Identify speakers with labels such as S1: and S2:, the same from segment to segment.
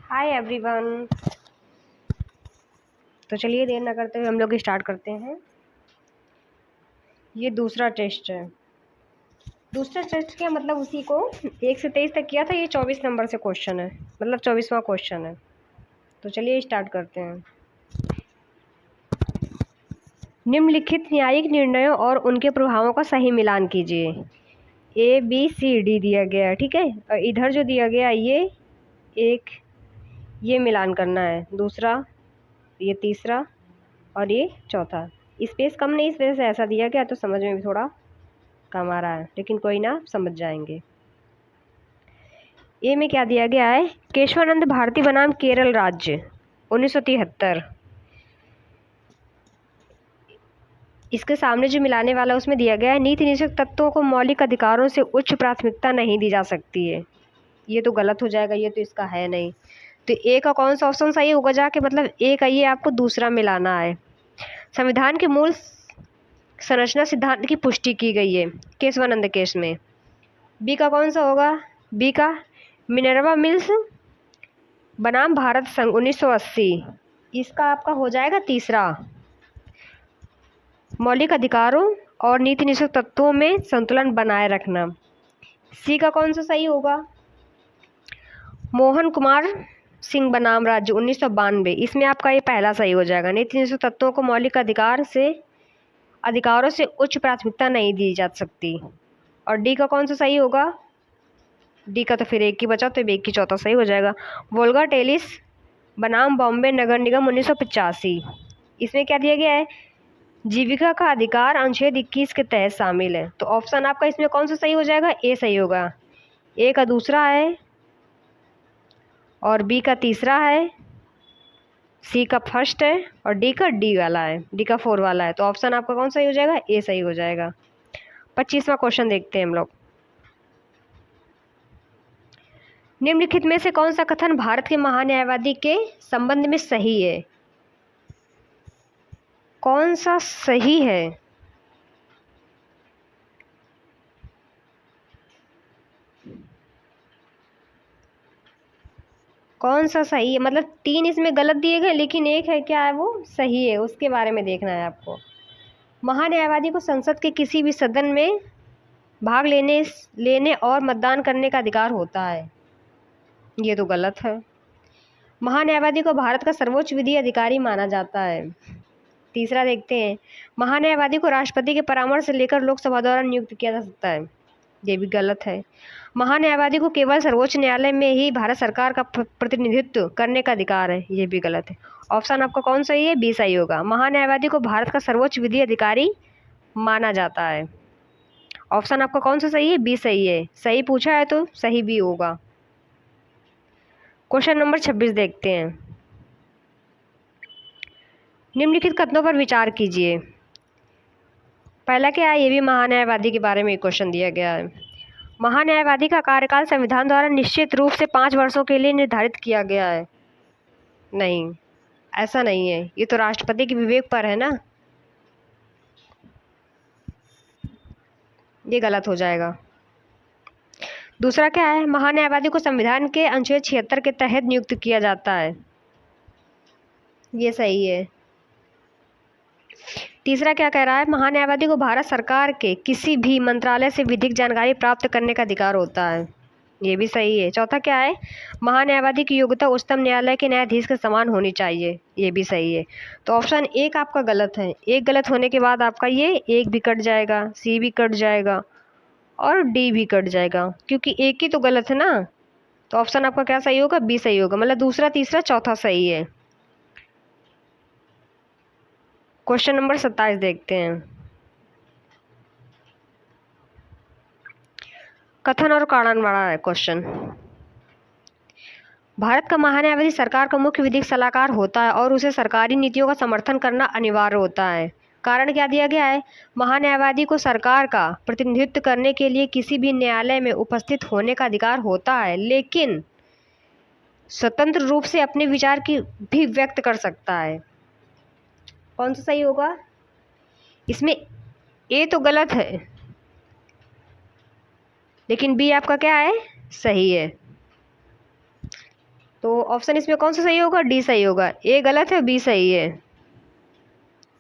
S1: Hi everyone. तो चलिए देर ना करते हुए हम लोग स्टार्ट करते हैं। ये दूसरा टेस्ट है। दूसरा टेस्ट क्या मतलब उसी को 1 से 23 तक किया था। ये 24 नंबर से क्वेश्चन है, मतलब 24वां क्वेश्चन है। तो चलिए स्टार्ट करते हैं। निम्नलिखित न्यायिक निर्णयों और उनके प्रभावों का सही मिलान कीजिए। ABCD दिया गया है, ठीक है। और इधर जो दिया गया ये एक, ये मिलान करना है। दूसरा, ये तीसरा और ये चौथा। स्पेस कम नहीं, इस वजह से ऐसा दिया गया, तो समझ में भी थोड़ा कम आ रहा है, लेकिन कोई ना, समझ जाएंगे। ए में क्या दिया गया है? केशवानंद भारती बनाम केरल राज्य 1973। इसके सामने जो मिलाने वाला उसमें दिया गया है, नीति निषेध तत्वों को मौलिक अधिकारों से उच्च प्राथमिकता नहीं दी जा सकती है। ये तो गलत हो जाएगा, ये तो इसका है नहीं। तो ए का कौन सा ऑप्शन सही होगा जाके, मतलब ए का ये आपको दूसरा मिलाना है। संविधान के मूल संरचना सिद्धांत की पुष्टि की गई है केशवानंद केस में। बी का कौन सा होगा? बी का मिनर्वा मिल्स बनाम भारत संघ 1980। इसका आपका हो जाएगा तीसरा। मौलिक अधिकारों और नीति निषेध तत्वों में संतुलन बनाए रखना। सी का कौन सा सही होगा? मोहन कुमार सिंह बनाम राज्य 1992। इसमें आपका ये पहला सही हो जाएगा। नीति निषेध तत्वों को मौलिक अधिकारों से उच्च प्राथमिकता नहीं दी जा सकती। और डी का कौन सा सही होगा? डी का तो फिर एक ही बचा, तो एक की चौथा सही हो जाएगा। वोल्गा टेलिस बनाम बॉम्बे नगर निगम 1985। इसमें क्या दिया गया है? जीविका का अधिकार अनुच्छेद 21 के तहत शामिल है। तो ऑप्शन आपका इसमें कौन सा सही हो जाएगा? ए सही होगा। ए का दूसरा है और बी का तीसरा है, सी का फर्स्ट है और डी का डी वाला है, डी का 4 वाला है। तो ऑप्शन आपका कौन सही हो जाएगा? ए सही हो जाएगा। 25वां क्वेश्चन देखते हैं हम लोग। निम्नलिखित में से कौन सा कथन भारत के महान्यायवादी के संबंध में सही है? कौन सा सही है? कौन सा सही है, मतलब 3 इसमें गलत दिए गए, लेकिन एक है क्या है वो सही है, उसके बारे में देखना है आपको। महान्यायवादी को संसद के किसी भी सदन में भाग लेने और मतदान करने का अधिकार होता है। ये तो गलत है। महान्यायवादी को भारत का सर्वोच्च विधि अधिकारी माना जाता है। तीसरा देखते हैं। महान्यायवादी को राष्ट्रपति के परामर्श से लेकर लोकसभा द्वारा नियुक्त किया जा सकता है। ये भी गलत है। महान्यायवादी को केवल सर्वोच्च न्यायालय में ही भारत सरकार का प्रतिनिधित्व करने का अधिकार है। ये भी गलत है। ऑप्शन आपका कौन सही है? बी सही होगा। महान्यायवादी को भारत का सर्वोच्च विधि अधिकारी माना जाता है। ऑप्शन आपका कौन सा सही है? बी सही है। सही पूछा है तो सही भी होगा। क्वेश्चन नंबर 26 देखते हैं। निम्नलिखित कथनों पर विचार कीजिए। पहला क्या है? ये भी महान्यायवादी के बारे में एक क्वेश्चन दिया गया है। महान्यायवादी का कार्यकाल संविधान द्वारा निश्चित रूप से 5 वर्षों के लिए निर्धारित किया गया है। नहीं, ऐसा नहीं है। ये तो राष्ट्रपति के विवेक पर है ना, ये गलत हो जाएगा। दूसरा क्या है? महान्यायवादी को संविधान के अनुच्छेद 76 के तहत नियुक्त किया जाता है। ये सही है। तीसरा क्या कह रहा है? महान्यायवादी को भारत सरकार के किसी भी मंत्रालय से विधिक जानकारी प्राप्त करने का अधिकार होता है। ये भी सही है। चौथा क्या है? महान्यायवादी की योग्यता उच्चतम न्यायालय के न्यायाधीश के समान होनी चाहिए। ये भी सही है। तो ऑप्शन एक आपका गलत है। एक गलत होने के बाद आपका ये एक भी कट जाएगा, सी भी कट जाएगा और डी भी कट जाएगा, क्योंकि एक ही तो गलत है ना। तो ऑप्शन आपका क्या सही होगा? बी सही होगा। मतलब दूसरा, तीसरा, चौथा सही है। क्वेश्चन नंबर 27 देखते हैं। कथन और कारण वाला है क्वेश्चन। भारत का महान्यायवादी सरकार का मुख्य विधिक सलाहकार होता है और उसे सरकारी नीतियों का समर्थन करना अनिवार्य होता है। कारण क्या दिया गया है? महान्यायवादी को सरकार का प्रतिनिधित्व करने के लिए किसी भी न्यायालय में उपस्थित होने का अधिकार होता है, लेकिन स्वतंत्र रूप से अपने विचार की भी व्यक्त कर सकता है। कौन सा सही होगा? इसमें ए तो गलत है, लेकिन बी आपका क्या है? सही है। तो ऑप्शन इसमें कौन सा सही होगा? डी सही होगा। ए गलत है, बी सही है,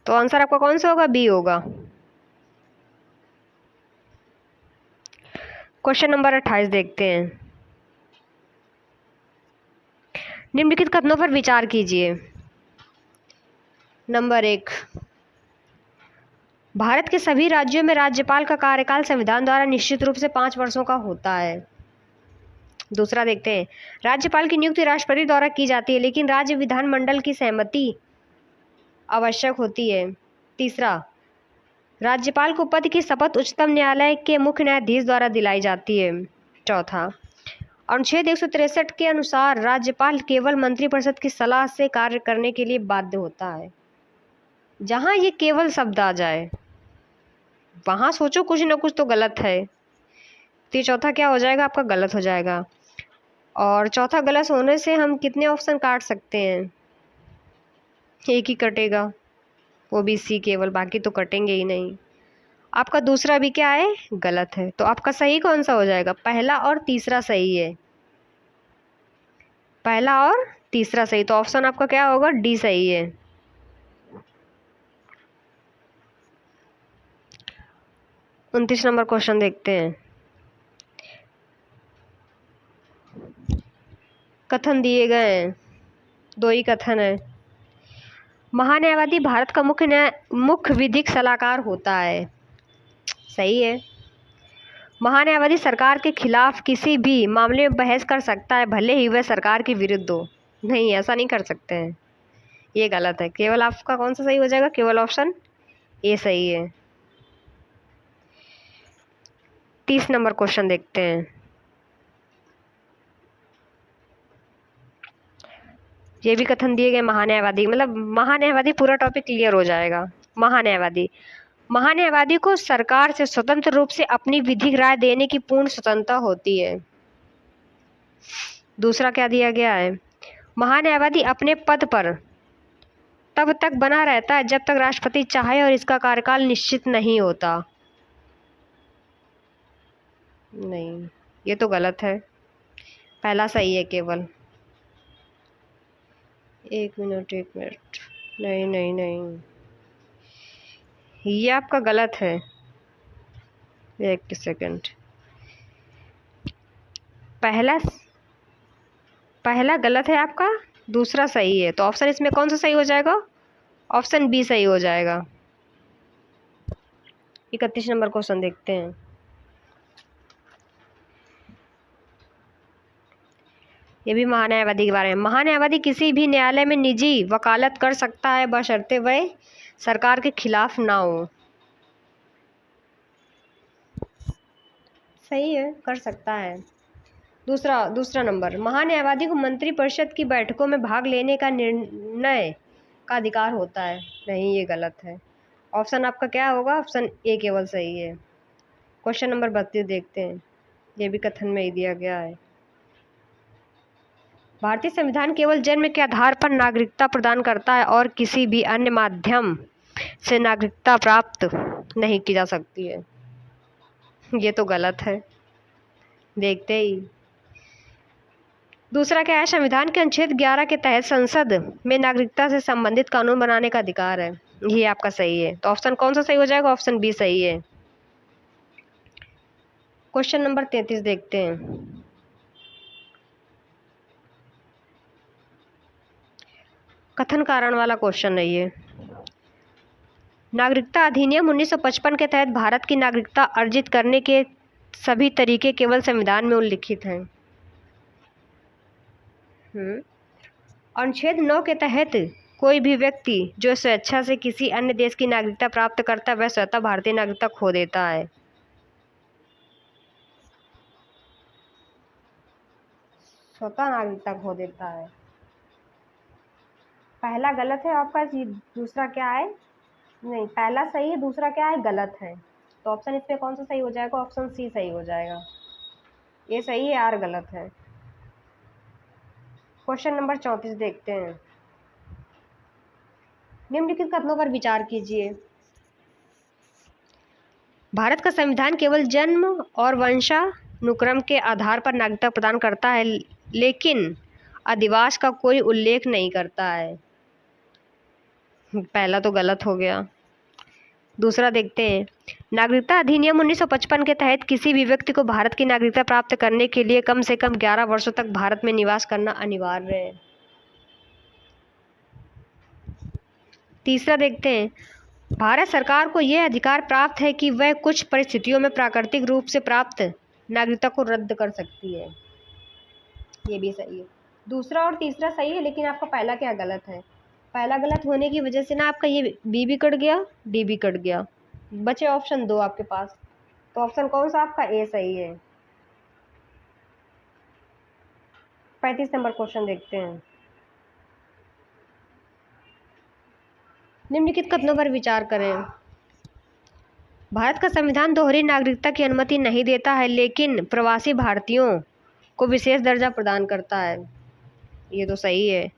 S1: तो आंसर आपका कौन सा होगा? बी होगा। क्वेश्चन नंबर 28 देखते हैं। निम्नलिखित कथनों पर विचार कीजिए। नंबर 1, भारत के सभी राज्यों में राज्यपाल का कार्यकाल संविधान द्वारा निश्चित रूप से 5 वर्षों का होता है। दूसरा देखते हैं, राज्यपाल की नियुक्ति राष्ट्रपति द्वारा की जाती है, लेकिन राज्य विधानमंडल की सहमति आवश्यक होती है। तीसरा, राज्यपाल को पद की शपथ उच्चतम न्यायालय के मुख्य न्यायाधीश द्वारा दिलाई जाती है। चौथा, अनुच्छेद 163 के अनुसार राज्यपाल केवल मंत्रिपरिषद की सलाह से कार्य करने के लिए बाध्य होता है। जहां ये केवल शब्द आ जाए वहां सोचो कुछ ना कुछ तो गलत है। तो ये चौथा क्या हो जाएगा? आपका गलत हो जाएगा। और चौथा गलत होने से हम कितने ऑप्शन काट सकते हैं? एक ही कटेगा, वो भी सी केवल, बाकी तो कटेंगे ही नहीं। आपका दूसरा भी क्या है? गलत है। तो आपका सही कौन सा हो जाएगा? पहला और तीसरा सही है। पहला और तीसरा सही, तो ऑप्शन आपका क्या होगा? डी सही है। 29 नंबर क्वेश्चन देखते हैं। कथन दिए गए हैं, 2 ही कथन है। महान्यायवादी भारत का मुख्य विधिक सलाहकार होता है। सही है। महान्यायवादी सरकार के खिलाफ किसी भी मामले में बहस कर सकता है, भले ही वह सरकार के विरुद्ध हो। नहीं, ऐसा नहीं कर सकते हैं, ये गलत है। केवल आपका कौन सा सही हो जाएगा? केवल ऑप्शन ए सही है। 30 नंबर क्वेश्चन देखते हैं। ये भी कथन दिए गए महान्यायवादी, मतलब महान्यायवादी पूरा टॉपिक क्लियर हो जाएगा। महान्यायवादी को सरकार से स्वतंत्र रूप से अपनी विधिक राय देने की पूर्ण स्वतंत्रता होती है। दूसरा क्या दिया गया है? महान्यायवादी अपने पद पर तब तक बना रहता है जब तक राष्ट्रपति चाहे और इसका कार्यकाल निश्चित नहीं होता। नहीं, ये तो गलत है। पहला सही है केवल। एक मिनट नहीं नहीं नहीं, ये आपका गलत है। एक सेकंड। पहला गलत है आपका, दूसरा सही है। तो ऑप्शन इसमें कौन सा सही हो जाएगा? ऑप्शन बी सही हो जाएगा। 31 नंबर क्वेश्चन देखते हैं। ये भी महान्यायवादी के बारे में। महान्यायवादी किसी भी न्यायालय में निजी वकालत कर सकता है बशर्ते वह सरकार के खिलाफ ना हो। सही है, कर सकता है। दूसरा नंबर, महान्यायवादी को मंत्रिपरिषद की बैठकों में भाग लेने का निर्णय का अधिकार होता है। नहीं, ये गलत है। ऑप्शन आपका क्या होगा? ऑप्शन ए केवल सही है। क्वेश्चन नंबर 32 देखते हैं। ये भी कथन में ही दिया गया है। भारतीय संविधान केवल जन्म के आधार पर नागरिकता प्रदान करता है और किसी भी अन्य माध्यम से नागरिकता प्राप्त नहीं की जा सकती है। ये तो गलत है, देखते ही। दूसरा क्या है? संविधान के अनुच्छेद 11 के तहत संसद में नागरिकता से संबंधित कानून बनाने का अधिकार है। ये आपका सही है। तो ऑप्शन कौन सा सही हो जाएगा? ऑप्शन बी सही है। क्वेश्चन नंबर 33 देखते हैं। कथन कारण वाला क्वेश्चन है ये। नागरिकता अधिनियम 1955 के तहत भारत की नागरिकता अर्जित करने के सभी तरीके केवल संविधान में उल्लिखित हैं। अनुच्छेद 9 के तहत कोई भी व्यक्ति जो स्वेच्छा से किसी अन्य देश की नागरिकता प्राप्त करता है वह स्वतः भारतीय नागरिकता खो देता है। स्वतः नागरिकता खो देता है। पहला गलत है आपका। दूसरा क्या है? नहीं, पहला सही है, दूसरा क्या है? गलत है। तो ऑप्शन इसमें कौन सा सही हो जाएगा? ऑप्शन सी सही हो जाएगा। ये सही है, आर गलत है। क्वेश्चन नंबर 34 देखते हैं। निम्नलिखित कथनों पर विचार कीजिए। भारत का संविधान केवल जन्म और वंशानुक्रम के आधार पर नागरिकता प्रदान करता है, लेकिन अधिवास का कोई उल्लेख नहीं करता है। पहला तो गलत हो गया। दूसरा देखते हैं, नागरिकता अधिनियम 1955 के तहत किसी भी व्यक्ति को भारत की नागरिकता प्राप्त करने के लिए कम से कम 11 वर्षों तक भारत में निवास करना अनिवार्य है। तीसरा देखते हैं, भारत सरकार को यह अधिकार प्राप्त है कि वह कुछ परिस्थितियों में प्राकृतिक रूप से प्राप्त नागरिकता को रद्द कर सकती है। ये भी सही है। दूसरा और तीसरा सही है, लेकिन आपका पहला क्या गलत है। पहला गलत होने की वजह से ना आपका ये बी भी कट गया, डी भी कट गया, बचे ऑप्शन 2 आपके पास। तो ऑप्शन कौन सा आपका, ए सही है। 35 नंबर क्वेश्चन देखते हैं। निम्नलिखित कथनों पर विचार करें। भारत का संविधान दोहरी नागरिकता की अनुमति नहीं देता है, लेकिन प्रवासी भारतीयों को विशेष दर्जा प्रदान करता है। ये तो सही है।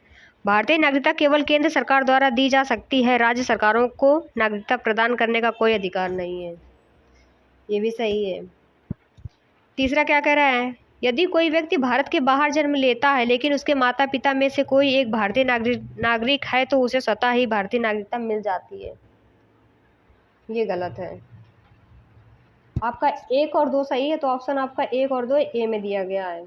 S1: भारतीय नागरिकता केवल केंद्र सरकार द्वारा दी जा सकती है, राज्य सरकारों को नागरिकता प्रदान करने का कोई अधिकार नहीं है। ये भी सही है। तीसरा क्या कह रहा है, यदि कोई व्यक्ति भारत के बाहर जन्म लेता है लेकिन उसके माता पिता में से कोई एक भारतीय नागरिक है तो उसे स्वतः ही भारतीय नागरिकता मिल जाती है। ये गलत है। आपका 1 और 2 सही है, तो ऑप्शन आपका 1 और 2 ए में दिया गया है।